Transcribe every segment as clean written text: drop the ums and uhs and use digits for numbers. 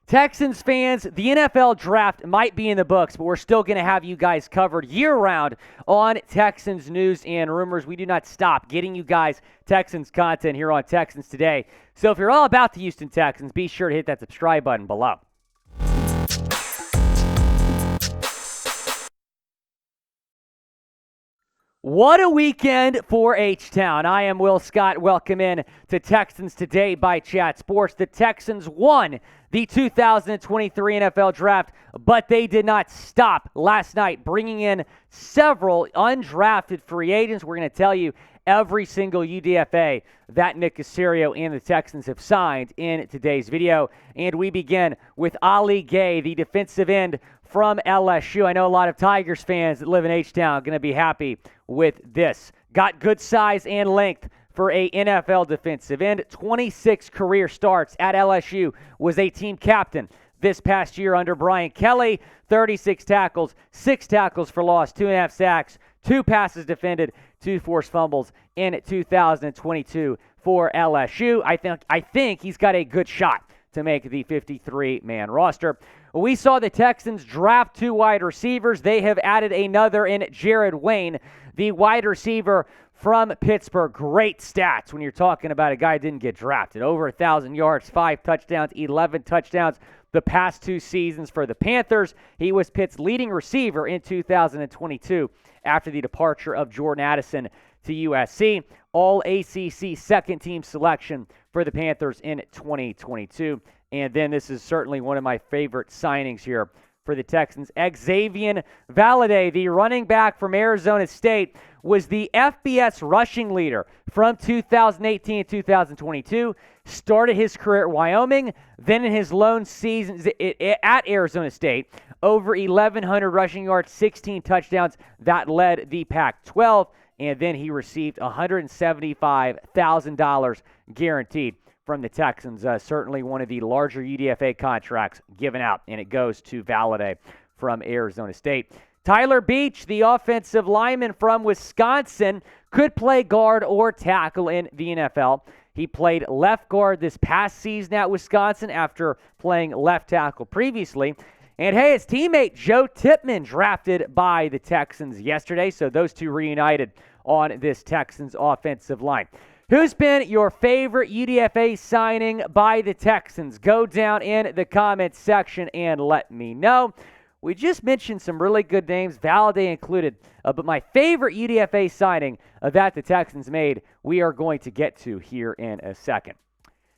Texans fans, the NFL draft might be in the books, but we're still going to have you guys covered year-round on Texans news and rumors. We do not stop getting you guys Texans content here on Texans Today. So if you're all about the Houston Texans, be sure to hit that subscribe button below. What a weekend for H-Town. I am Will Scott. Welcome in to Texans Today by Chat Sports. The Texans won the 2023 NFL Draft, but they did not stop last night, bringing in several undrafted free agents. We're going to tell you every single UDFA that Nick Caserio and the Texans have signed in today's video. And we begin with Ali Gay, the defensive end from LSU. I know a lot of Tigers fans that live in H-Town are going to be happy with this. Got good size and length for a NFL defensive end. 26 career starts at LSU. Was a team captain this past year under Brian Kelly. 36 tackles, 6 tackles for loss, 2.5 sacks, 2 passes defended, 2 forced fumbles in 2022 for LSU. I think he's got a good shot to make the 53-man roster. We saw the Texans draft 2 wide receivers. They have added another in Jared Wayne, the wide receiver from Pittsburgh. Great stats when you're talking about a guy who didn't get drafted. Over 1,000 yards, 5 touchdowns, 11 touchdowns the past 2 seasons for the Panthers. He was Pitt's leading receiver in 2022 after the departure of Jordan Addison to USC. All ACC second-team selection for the Panthers in 2022. And then this is certainly one of my favorite signings here for the Texans. Xazavian Henderson, the running back from Arizona State, was the FBS rushing leader from 2018 to 2022. Started his career at Wyoming, then in his lone seasons at Arizona State, over 1,100 rushing yards, 16 touchdowns. That led the Pac-12, and then he received $175,000 guaranteed from the Texans. Certainly one of the larger UDFA contracts given out, and it goes to Valladay from Arizona State. Tyler Beach, the offensive lineman from Wisconsin, could play guard or tackle in the NFL. He played left guard this past season at Wisconsin after playing left tackle previously. And hey, his teammate Joe Tippmann drafted by the Texans yesterday, so those two reunited on this Texans offensive line. Who's been your favorite UDFA signing by the Texans? Go down in the comments section and let me know. We just mentioned some really good names, Valladay included, but my favorite UDFA signing that the Texans made, we are going to get to here in a second.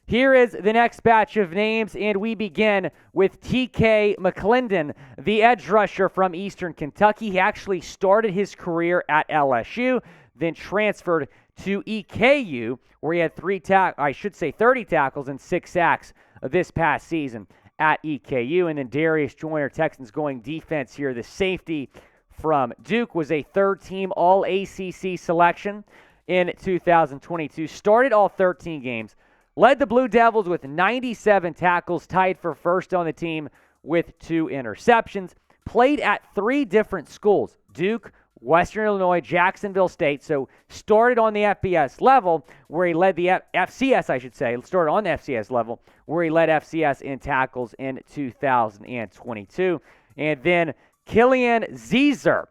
Here is the next batch of names, and we begin with T.K. McClendon, the edge rusher from Eastern Kentucky. He actually started his career at LSU, then transferred to EKU, where he had 30 tackles and 6 sacks this past season at EKU. And then Darius Joyner, Texans going defense here. The safety from Duke was a third-team All-ACC selection in 2022. Started all 13 games. Led the Blue Devils with 97 tackles, tied for first on the team with 2 interceptions. Played at 3 different schools, Duke, Western Illinois, Jacksonville State. So started on the FBS level where he led the FCS, I should say. Started on the FCS level where he led FCS in tackles in 2022. And then Killian Xazavian.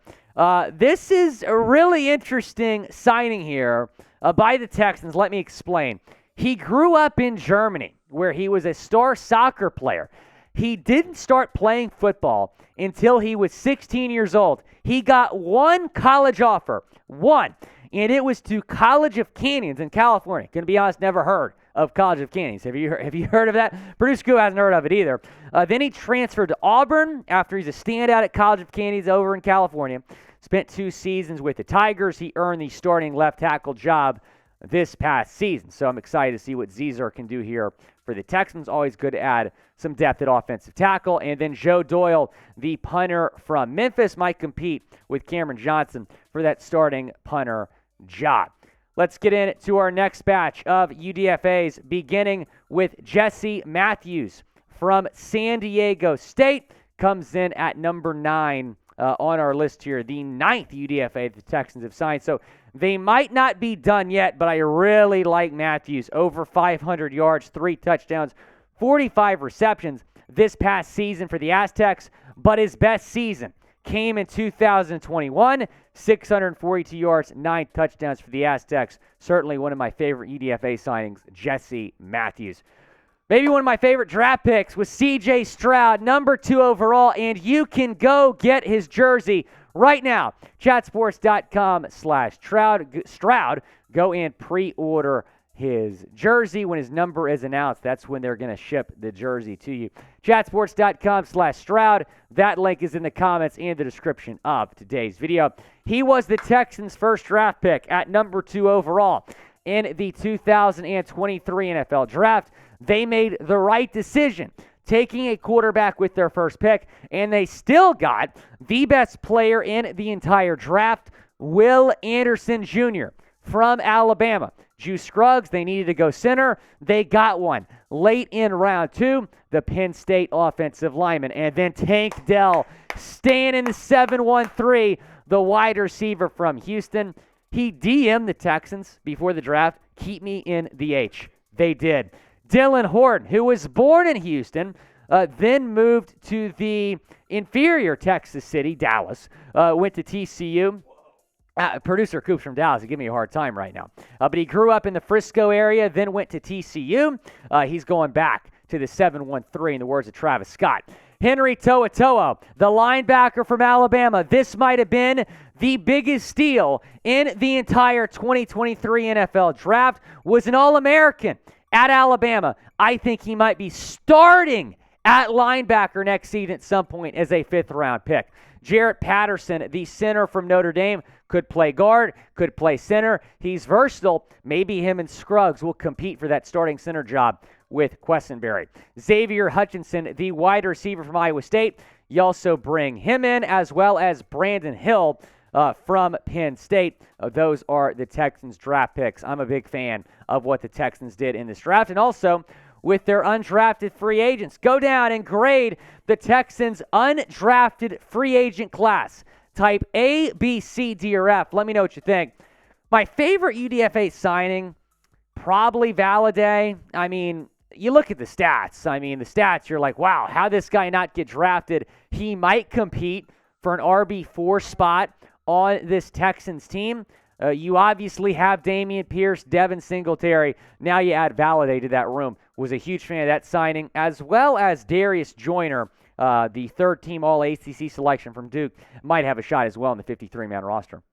This is a really interesting signing here by the Texans. Let me explain. He grew up in Germany where he was a star soccer player. He didn't start playing football until he was 16 years old. He got one college offer, one, and it was to College of Canyons in California. Gonna be honest, never heard of College of Canyons. Have you heard of that? Producer Scoop hasn't heard of it either. Then he transferred to Auburn after he's a standout at College of Canyons over in California. Spent 2 seasons with the Tigers. He earned the starting left tackle job this past season. So I'm excited to see what Xazavian can do here for the Texans. Always good to add some depth at offensive tackle. And then Jon Doyle, the punter from Memphis, might compete with Cameron Johnson for that starting punter job. Let's get into our next batch of UDFAs, beginning with Jesse Matthews from San Diego State. Comes in at number 9 on our list here, the 9th UDFA the Texans have signed. So they might not be done yet, but I really like Matthews. Over 500 yards, 3 touchdowns, 45 receptions. this past season for the Aztecs, but his best season came in 2021, 642 yards, 9 touchdowns for the Aztecs. Certainly one of my favorite UDFA signings, Jesse Matthews. Maybe one of my favorite draft picks was C.J. Stroud, number 2 overall, and you can go get his jersey right now. Chatsports.com/Stroud. Go and pre-order his jersey. When his number is announced, that's when they're going to ship the jersey to you. Chatsports.com/Stroud. That link is in the comments and the description of today's video. He was the Texans' first draft pick at number 2 overall in the 2023 NFL Draft. They made the right decision taking a quarterback with their first pick, and they still got the best player in the entire draft, Will Anderson Jr. from Alabama. Juice Scruggs, they needed to go center. They got one late in round 2, the Penn State offensive lineman. And then Tank Dell staying in the 7-1-3, the wide receiver from Houston. He DM'd the Texans before the draft, keep me in the H. They did. Dylan Horton, who was born in Houston, then moved to the inferior Texas city, Dallas, went to TCU. Producer Coops from Dallas, he give me a hard time right now. But he grew up in the Frisco area, then went to TCU. He's going back to the 7-1-3 in the words of Travis Scott. Henry To'oTo'o, the linebacker from Alabama. This might have been the biggest steal in the entire 2023 NFL Draft. Was an All-American at Alabama. I think he might be starting at linebacker next season at some point as a 5th-round pick. Jarrett Patterson, the center from Notre Dame, could play guard, could play center. He's versatile. Maybe him and Scruggs will compete for that starting center job with Quessenberry. Xavier Hutchinson, the wide receiver from Iowa State. You also bring him in, as well as Brandon Hill from Penn State. Those are the Texans draft picks. I'm a big fan of what the Texans did in this draft. And also, with their undrafted free agents, go down and grade the Texans' undrafted free agent class. Type A, B, C, D, or F. Let me know what you think. My favorite UDFA signing, probably Valladay. I mean, you look at the stats. The stats, you're like, wow, how this guy not get drafted? He might compete for an RB4 spot on this Texans team. You obviously have Dameon Pierce, Devin Singletary. Now you add Valladay to that room. Was a huge fan of that signing, as well as Darius Joyner, the 3rd-team All-ACC selection from Duke, might have a shot as well in the 53-man roster.